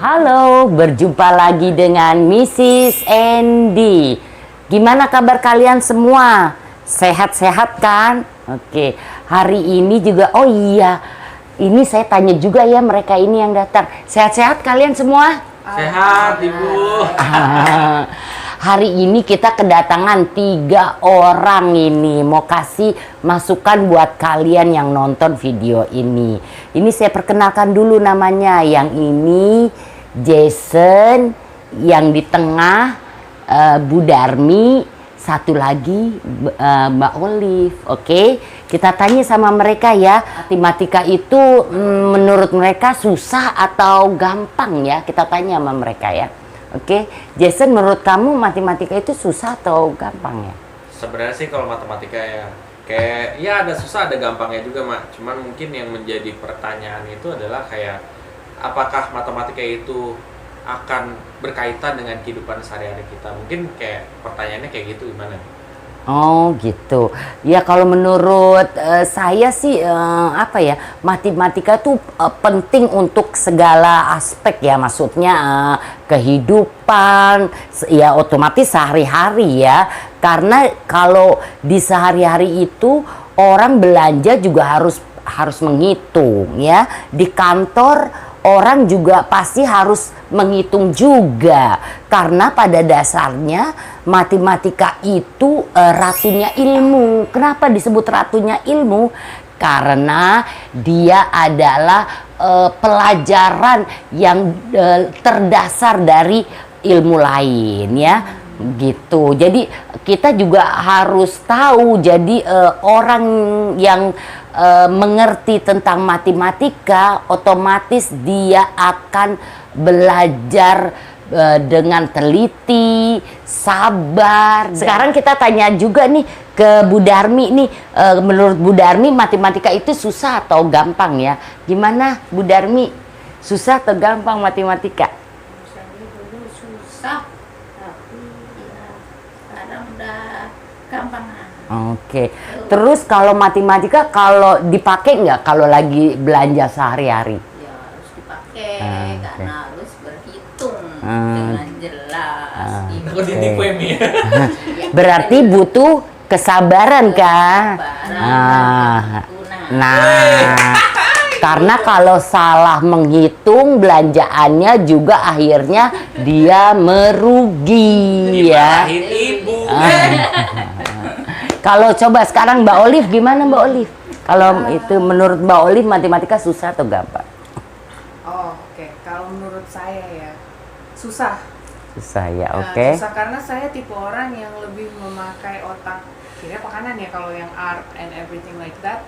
Halo, berjumpa lagi dengan Mrs. Andy. Gimana kabar kalian semua? Sehat-sehat kan? Oke, hari ini juga, oh iya, ini saya tanya juga ya mereka ini yang datang. Sehat-sehat kalian semua? Sehat, Ibu. Hari ini kita kedatangan 3 orang ini. Mau kasih masukan buat kalian yang nonton video ini. Ini saya perkenalkan dulu namanya. Yang ini Jason, yang di tengah Bu Darmi, satu lagi Mbak Olive. Oke, kita tanya sama mereka ya. Matematika itu menurut mereka susah atau gampang ya? Kita tanya sama mereka ya. Oke, Jason, menurut kamu matematika itu susah atau gampang ya? Sebenarnya sih kalau matematika ya kayak ya ada susah ada gampangnya juga, Mak. Cuman mungkin yang menjadi pertanyaan itu adalah kayak apakah matematika itu akan berkaitan dengan kehidupan sehari-hari kita? Mungkin kayak pertanyaannya kayak gitu, gimana? Oh gitu. Ya kalau menurut saya sih apa ya, matematika tuh penting untuk segala aspek ya, maksudnya kehidupan ya, otomatis sehari-hari ya. Karena kalau di sehari-hari itu orang belanja juga harus menghitung ya. Di kantor orang juga pasti harus menghitung juga, karena pada dasarnya matematika itu ratunya ilmu. Kenapa disebut ratunya ilmu? Karena dia adalah pelajaran yang terdasar dari ilmu lain ya, gitu. Jadi kita juga harus tahu. Jadi orang yang mengerti tentang matematika, otomatis dia akan belajar dengan teliti, sabar. Sekarang kita tanya juga nih ke Bu Darmi nih, menurut Bu Darmi matematika itu susah atau gampang ya? Gimana Bu Darmi, susah atau gampang matematika? Misalnya dulu susah, tapi ya sekarang udah gampang. Oke. Terus kalau matematika kalau dipakai nggak kalau lagi belanja sehari-hari? Ya harus dipakai karena harus berhitung dengan jelas. Aku ditipu Emi. Berarti butuh kesabaran kan? Nah, karena kalau salah menghitung belanjaannya juga akhirnya dia merugi ya. Dimarahin Ibu. Kalau coba sekarang Mbak Olive, gimana Mbak Olive? Kalau itu menurut Mbak Olive matematika susah atau gampang? Oh, oke. Kalau menurut saya ya susah. Susah ya, Nah, oke. susah karena saya tipe orang yang lebih memakai otak kiri apa kanan ya, kalau yang art and everything like that.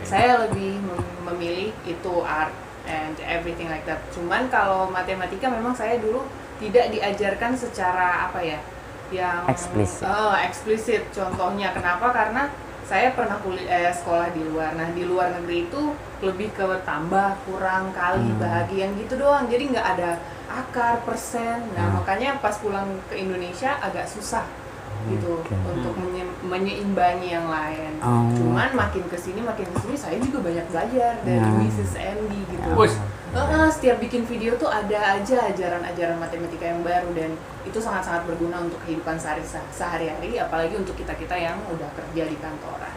Saya lebih memilih itu art and everything like that. Cuman kalau matematika memang saya dulu tidak diajarkan secara apa ya, yang eksplisit. Contohnya kenapa? Karena saya pernah sekolah di luar. Nah, di luar negeri itu lebih ke tambah, kurang, kali, bahagi, yang gitu doang. Jadi nggak ada akar, persen. Nah, makanya pas pulang ke Indonesia agak susah gitu untuk menyeimbangi yang lain. Cuman makin kesini saya juga banyak belajar dari Mrs. Andy gitu. Setiap bikin video tuh ada aja ajaran-ajaran matematika yang baru, dan itu sangat-sangat berguna untuk kehidupan sehari-hari, apalagi untuk kita-kita yang udah kerja di kantoran.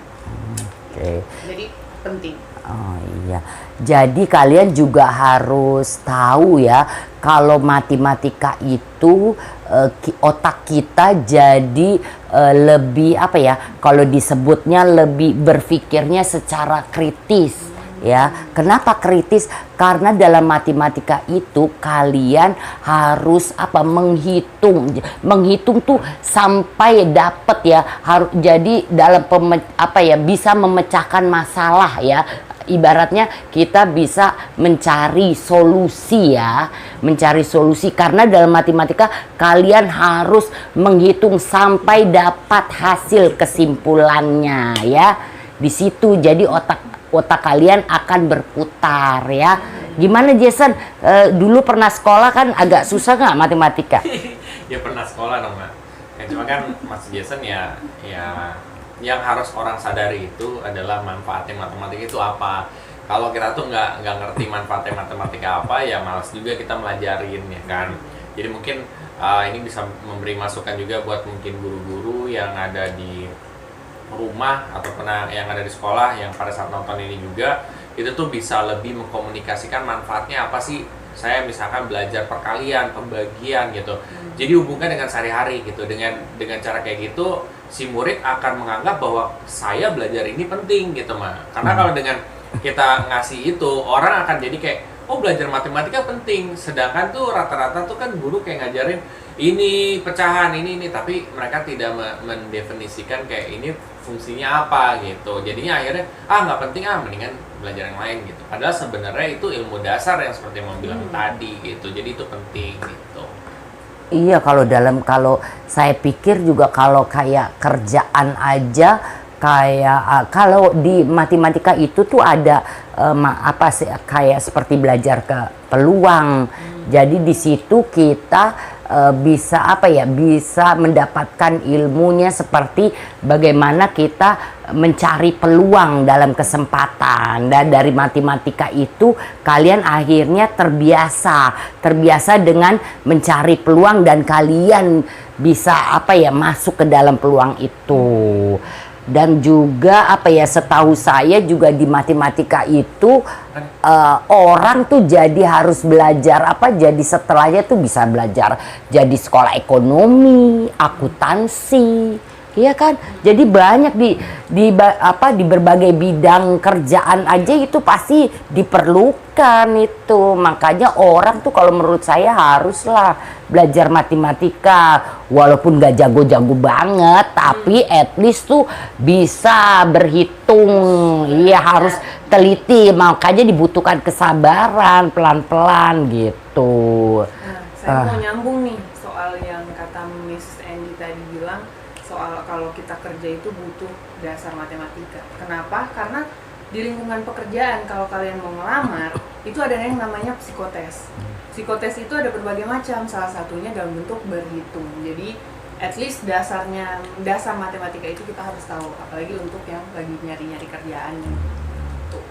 Jadi penting. Oh iya, jadi kalian juga harus tahu ya, kalau matematika itu otak kita jadi lebih apa ya, kalau disebutnya lebih berpikirnya secara kritis ya. Kenapa kritis? Karena dalam matematika itu kalian harus menghitung tuh sampai dapat ya, harus jadi dalam bisa memecahkan masalah ya. Ibaratnya kita bisa mencari solusi ya, karena dalam matematika kalian harus menghitung sampai dapat hasil kesimpulannya ya. Di situ jadi otak kalian akan berputar ya. Gimana Jason? Dulu pernah sekolah kan, agak susah nggak matematika? Ya pernah sekolah dong, Mak. Ya, cuma kan Mas Jason ya yang harus orang sadari itu adalah manfaatnya matematika itu apa. kalau kita tuh nggak ngerti manfaatnya matematika apa, ya malas juga kita melajarin ya kan. Jadi mungkin ini bisa memberi masukan juga buat mungkin guru-guru yang ada di rumah ataupun yang ada di sekolah yang pada saat nonton ini juga, itu tuh bisa lebih mengkomunikasikan manfaatnya apa sih. Saya misalkan belajar perkalian, pembagian gitu. Jadi hubungkan dengan sehari-hari gitu. Dengan cara kayak gitu, si murid akan menganggap bahwa saya belajar ini penting gitu mah. Karena kalau dengan kita ngasih itu, orang akan jadi kayak, oh belajar matematika penting. Sedangkan tuh rata-rata tuh kan guru kayak ngajarin ini pecahan, ini, tapi mereka tidak mendefinisikan kayak ini fungsinya apa gitu. Jadinya akhirnya, nggak penting, mendingan belajar yang lain gitu. Padahal sebenarnya itu ilmu dasar yang seperti yang mau bilang tadi gitu. Jadi itu penting gitu. Iya, kalau saya pikir juga kalau kayak kerjaan aja, kayak kalau di matematika itu tuh ada apa sih, kayak seperti belajar ke peluang. Jadi di situ kita bisa bisa mendapatkan ilmunya seperti bagaimana kita mencari peluang dalam kesempatan. Dan dari matematika itu kalian akhirnya terbiasa dengan mencari peluang dan kalian bisa masuk ke dalam peluang itu. Dan juga setahu saya juga di matematika itu orang tuh jadi harus belajar jadi setelahnya tuh bisa belajar jadi sekolah ekonomi, akuntansi, iya kan? Jadi banyak di berbagai bidang kerjaan aja itu pasti diperlukan itu. Makanya orang tuh kalau menurut saya haruslah belajar matematika, walaupun gak jago-jago banget, tapi at least tuh bisa berhitung. Iya, harus teliti, makanya dibutuhkan kesabaran, pelan-pelan gitu. Nah, saya mau nyambung nih soal yang kata Miss Andy tadi bilang, soal kalau kita kerja itu butuh dasar matematika. Kenapa? Karena di lingkungan pekerjaan, kalau kalian mau ngelamar, itu ada yang namanya psikotes. Psikotes itu ada berbagai macam, salah satunya dalam bentuk berhitung. Jadi at least dasar matematika itu kita harus tahu, apalagi untuk yang lagi nyari-nyari kerjaan. Tuh.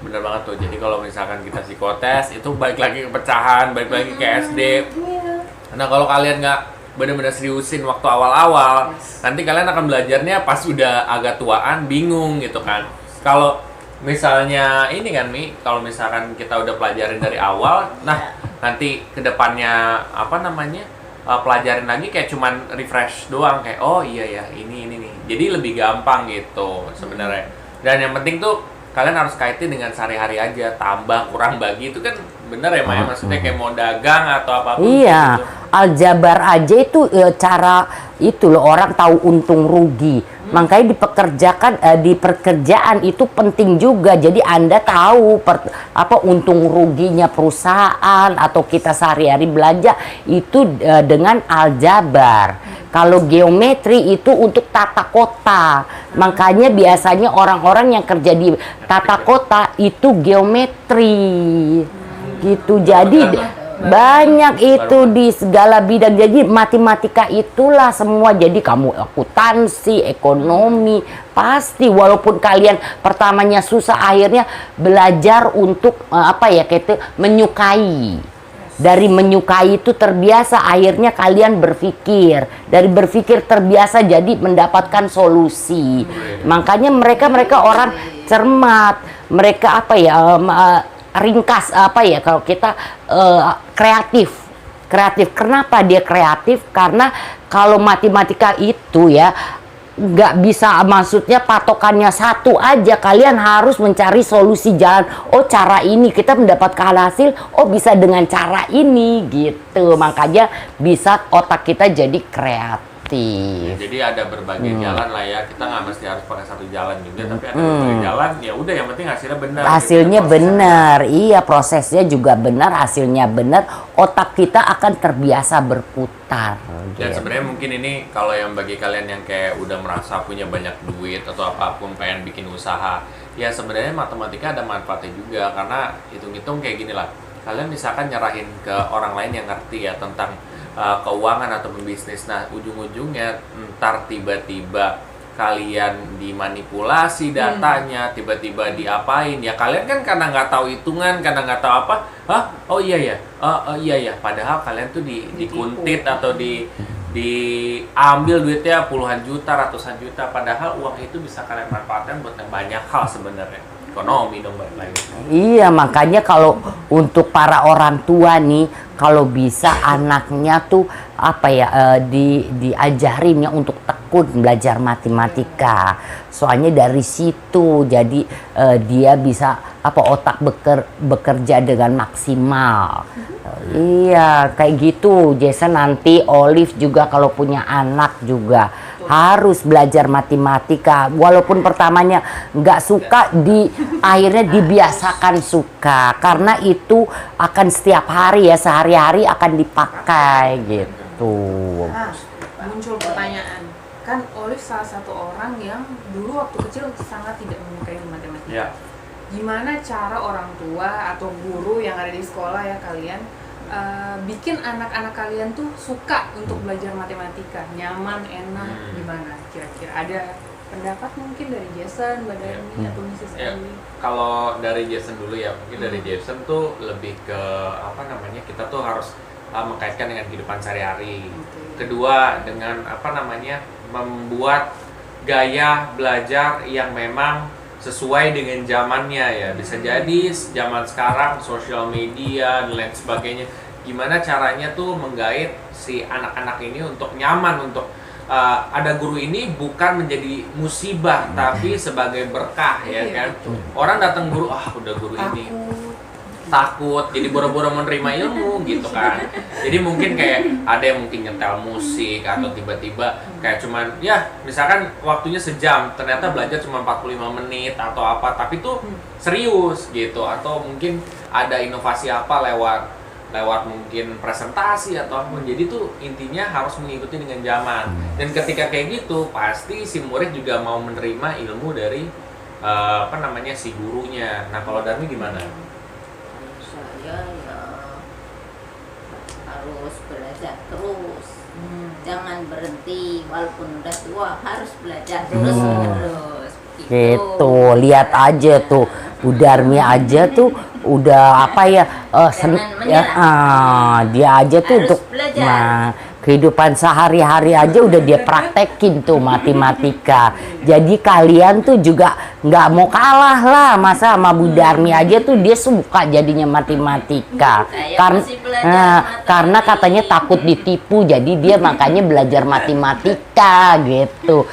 Bener banget tuh. Jadi kalau misalkan kita psikotes, itu balik lagi ke pecahan, balik lagi ke SD. Nah kalau kalian nggak benar-benar seriusin waktu awal-awal, nanti kalian akan belajarnya pas udah agak tuaan, bingung gitu kan. Kalau misalnya ini kan Mi, kalau misalkan kita udah pelajarin dari awal, nah nanti kedepannya pelajarin lagi kayak cuman refresh doang, kayak oh iya ya ini nih, jadi lebih gampang gitu sebenarnya. Dan yang penting tuh kalian harus kaitin dengan sehari-hari aja, tambah kurang bagi itu kan bener ya Maya, maksudnya kayak mau dagang atau apapun. Iya, gitu. aljabar aja itu cara itu loh, orang tahu untung rugi. Makanya di pekerjaan itu penting juga. Jadi Anda tahu untung ruginya perusahaan atau kita sehari-hari belanja itu dengan aljabar. Kalau geometri itu untuk tata kota. Makanya biasanya orang-orang yang kerja di tata kota itu geometri. Gitu. Jadi banyak itu di segala bidang. Jadi matematika itulah semua. Jadi kamu akuntansi, ekonomi, pasti walaupun kalian pertamanya susah, akhirnya belajar untuk menyukai. Dari menyukai itu terbiasa, akhirnya kalian berpikir. Dari berpikir terbiasa jadi mendapatkan solusi. Makanya mereka orang cermat. Mereka ringkas kalau kita kreatif. Kenapa dia kreatif? Karena kalau matematika itu ya nggak bisa, maksudnya patokannya satu aja, kalian harus mencari solusi jalan. Oh cara ini kita mendapatkan hasil, oh bisa dengan cara ini gitu. Makanya bisa otak kita jadi kreatif. Ya, jadi ada berbagai jalan lah ya, kita nggak mesti harus pakai satu jalan juga, tapi ada berbagai jalan, ya udah yang penting hasilnya benar. Hasilnya benar, iya, prosesnya juga benar, hasilnya benar, otak kita akan terbiasa berputar. Dan sebenarnya mungkin ini kalau yang bagi kalian yang kayak udah merasa punya banyak duit atau apapun pengen bikin usaha, ya sebenarnya matematika ada manfaatnya juga, karena hitung-hitung kayak gini lah, kalian misalkan nyerahin ke orang lain yang ngerti ya tentang keuangan atau bisnis, nah ujung-ujungnya ntar tiba-tiba kalian dimanipulasi datanya, tiba-tiba diapain ya, kalian kan karena nggak tahu hitungan, karena nggak tahu apa, oh iya ya, padahal kalian tuh dikuntit atau diambil duitnya puluhan juta, ratusan juta, padahal uang itu bisa kalian manfaatkan buat yang banyak hal sebenarnya. Ekonomi dong balik lagi. Iya, makanya kalau untuk para orang tua nih, kalau bisa anaknya tuh apa ya, diajarin ya untuk tekun belajar matematika. Soalnya dari situ jadi dia bisa otak bekerja dengan maksimal. Iya, kayak gitu. Jason, nanti Olive juga kalau punya anak juga harus belajar matematika, walaupun pertamanya nggak suka, akhirnya dibiasakan suka, karena itu akan setiap hari ya, sehari-hari akan dipakai gitu. Nah, muncul pertanyaan, kan Olive salah satu orang yang dulu waktu kecil sangat tidak menyukai matematika. Ya. Gimana cara orang tua atau guru yang ada di sekolah ya kalian bikin anak-anak kalian tuh suka untuk belajar matematika, nyaman, enak, gimana? Kira-kira ada pendapat mungkin dari Jason, Mbak Darmi, atau Mrs. Ellie? Kalau dari Jason dulu ya, mungkin dari Jason tuh lebih ke kita tuh harus mengkaitkan dengan kehidupan sehari-hari. Kedua, dengan membuat gaya belajar yang memang sesuai dengan zamannya ya. Bisa jadi zaman sekarang sosial media dan lain sebagainya, gimana caranya tuh menggait si anak-anak ini untuk nyaman, untuk ada guru ini bukan menjadi musibah tapi sebagai berkah ya kan. Orang datang guru, udah guru ini takut, jadi boro-boro menerima ilmu gitu kan. Jadi mungkin kayak ada yang mungkin nyetel musik atau tiba-tiba kayak cuman ya misalkan waktunya sejam, ternyata belajar cuma 45 menit atau apa, tapi tuh serius gitu. Atau mungkin ada inovasi apa lewat mungkin presentasi atau apa. Jadi tuh intinya harus mengikuti dengan zaman. Dan ketika kayak gitu pasti si murid juga mau menerima ilmu dari si gurunya. Nah, kalau Darmi gimana? Saya ya harus belajar terus, jangan berhenti, walaupun udah tua harus belajar terus menerus. Gitu, lihat aja tuh, Bu Darmi aja tuh udah dia aja tuh Harus untuk belajar. kehidupan sehari-hari aja udah dia praktekin tuh matematika. Jadi kalian tuh juga nggak mau kalah lah, masa sama Bu Darmi aja tuh dia suka jadinya matematika. Karena katanya takut ditipu, jadi dia makanya belajar matematika gitu.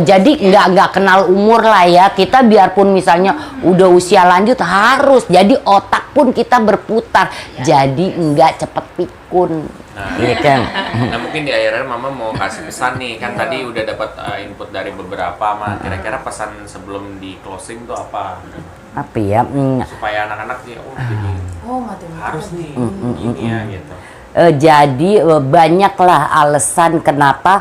Jadi nggak kenal umur lah ya. Kita biarpun misalnya udah usia lanjut harus, jadi otak pun kita berputar, jadi nggak cepet pikun. Iya kan? Nah, mungkin di akhirnya Mama mau kasih pesan nih, kan tadi udah dapat input dari beberapa, kira-kira pesan sebelum di closing tuh apa? Apa ya? Supaya anak-anak jadi matematika harus nih ini ya gitu. Jadi banyaklah alasan kenapa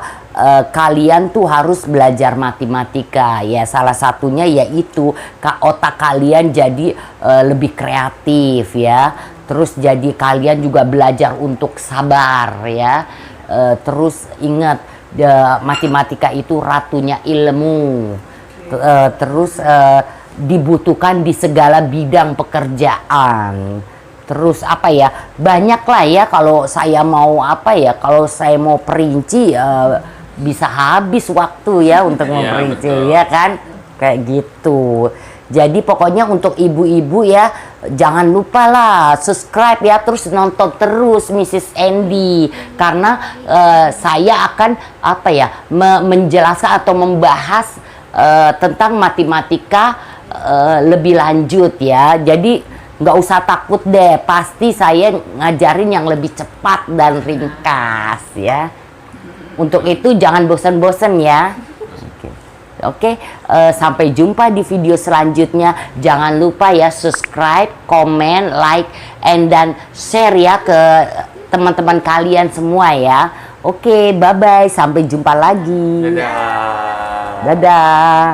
kalian tuh harus belajar matematika ya. Salah satunya yaitu otak kalian jadi lebih kreatif ya. Terus jadi kalian juga belajar untuk sabar ya. Terus ingat matematika itu ratunya ilmu. Terus dibutuhkan di segala bidang pekerjaan. Terus banyak lah ya, kalau saya mau kalau saya mau perinci bisa habis waktu ya untuk memperinci ya kan, kayak gitu. Jadi pokoknya untuk ibu-ibu ya, jangan lupa lah subscribe ya, terus nonton terus Mrs. Andy, karena saya akan menjelaskan atau membahas tentang matematika lebih lanjut ya. Jadi nggak usah takut deh, pasti saya ngajarin yang lebih cepat dan ringkas ya. Untuk itu jangan bosan-bosan ya. Oke, sampai jumpa di video selanjutnya. Jangan lupa ya subscribe, komen, like, dan share ya ke teman-teman kalian semua ya. Oke, bye-bye, sampai jumpa lagi. Dadah. Dadah.